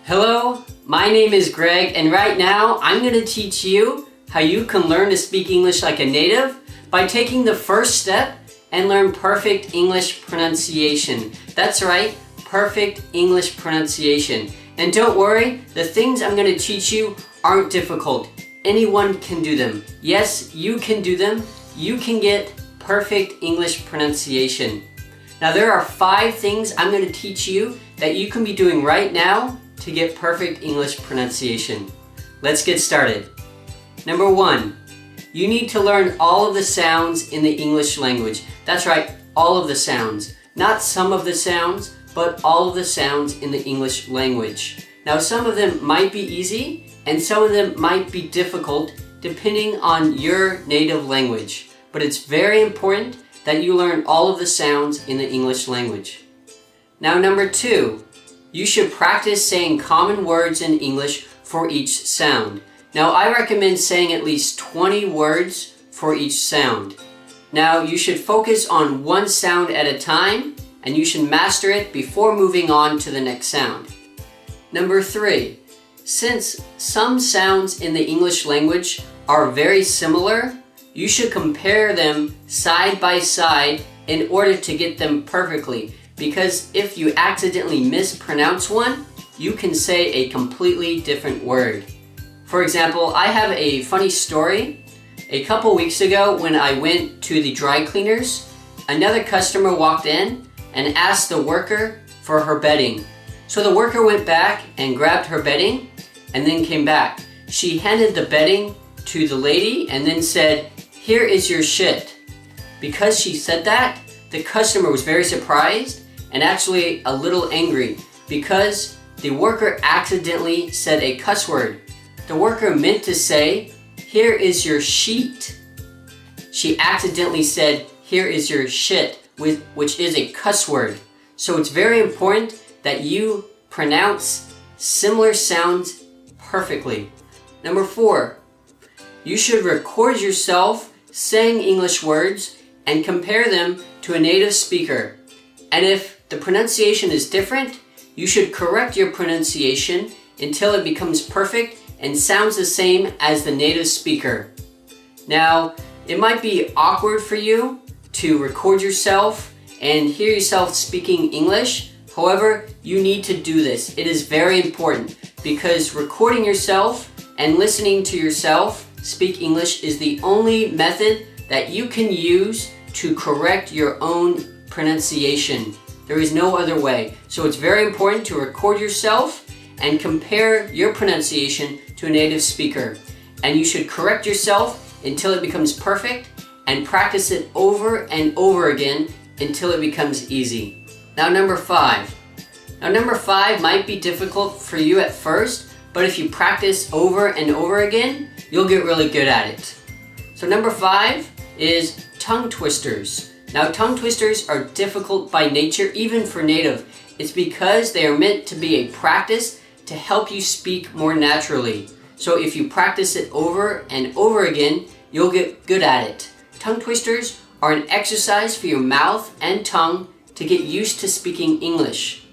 Hello, my name is Greg, and right now I'm going to teach you how you can learn to speak English like a native by taking the first step and learn perfect English pronunciation. That's right, perfect English pronunciation. And don't worry, the things I'm going to teach you aren't difficult. Anyone can do them. Yes, you can do them. You can get perfect English pronunciation. Now there are 5 things I'm going to teach you that you can be doing right now to get perfect English pronunciation. Let's get started. Number 1, you need to learn all of the sounds in the English language. That's right, all of the sounds. Not some of the sounds, but all of the sounds in the English language. Now some of them might be easy and some of them might be difficult depending on your native language. But it's very important that you learn all of the sounds in the English language. Now number 2, you should practice saying common words in English for each sound. Now I recommend saying at least 20 words for each sound. Now you should focus on one sound at a time and you should master it before moving on to the next sound. Number 3, since some sounds in the English language are very similar, you should compare them side by side in order to get them perfectly. Because if you accidentally mispronounce one, you can say a completely different word. For example, I have a funny story. A couple weeks ago when I went to the dry cleaners, another customer walked in and asked the worker for her bedding. So the worker went back and grabbed her bedding and then came back. She handed the bedding to the lady and then said, "Here is your shit." Because she said that, the customer was very surprised and actually a little angry because the worker accidentally said a cuss word. The worker meant to say, "Here is your sheet." She accidentally said, "Here is your shit," which is a cuss word. So it's very important that you pronounce similar sounds perfectly. Number 4, you should record yourself saying English words and compare them to a native speaker. And if the pronunciation is different, you should correct your pronunciation until it becomes perfect and sounds the same as the native speaker. Now, it might be awkward for you to record yourself and hear yourself speaking English. However, you need to do this. It is very important because recording yourself and listening to yourself speak English is the only method that you can use to correct your own pronunciation. There is no other way. So it's very important to record yourself and compare your pronunciation to a native speaker. And you should correct yourself until it becomes perfect and practice it over and over again until it becomes easy. Now number 5. Now number 5 might be difficult for you at first, but if you practice over and over again, you'll get really good at it. So number 5 is tongue twisters. Now tongue twisters are difficult by nature, even for native. It's because they are meant to be a practice to help you speak more naturally. So if you practice it over and over again, you'll get good at it. Tongue twisters are an exercise for your mouth and tongue to get used to speaking English.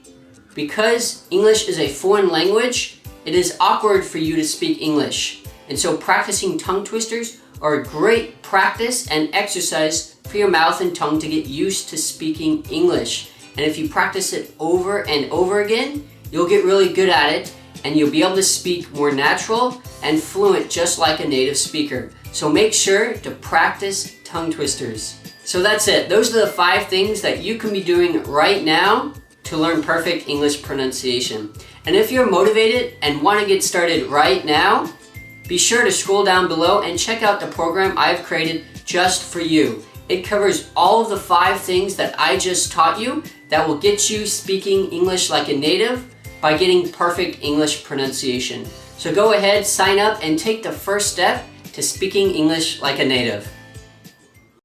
Because English is a foreign language, it is awkward for you to speak English. And so practicing tongue twisters are a great practice and exercise for your mouth and tongue to get used to speaking English. And if you practice it over and over again, you'll get really good at it and you'll be able to speak more natural and fluent just like a native speaker. So make sure to practice tongue twisters. So that's it. Those are the 5 things that you can be doing right now to learn perfect English pronunciation. And if you're motivated and want to get started right now, be sure to scroll down below and check out the program I've created just for you. It covers all of the 5 things that I just taught you that will get you speaking English like a native by getting perfect English pronunciation. So go ahead, sign up, and take the first step to speaking English like a native.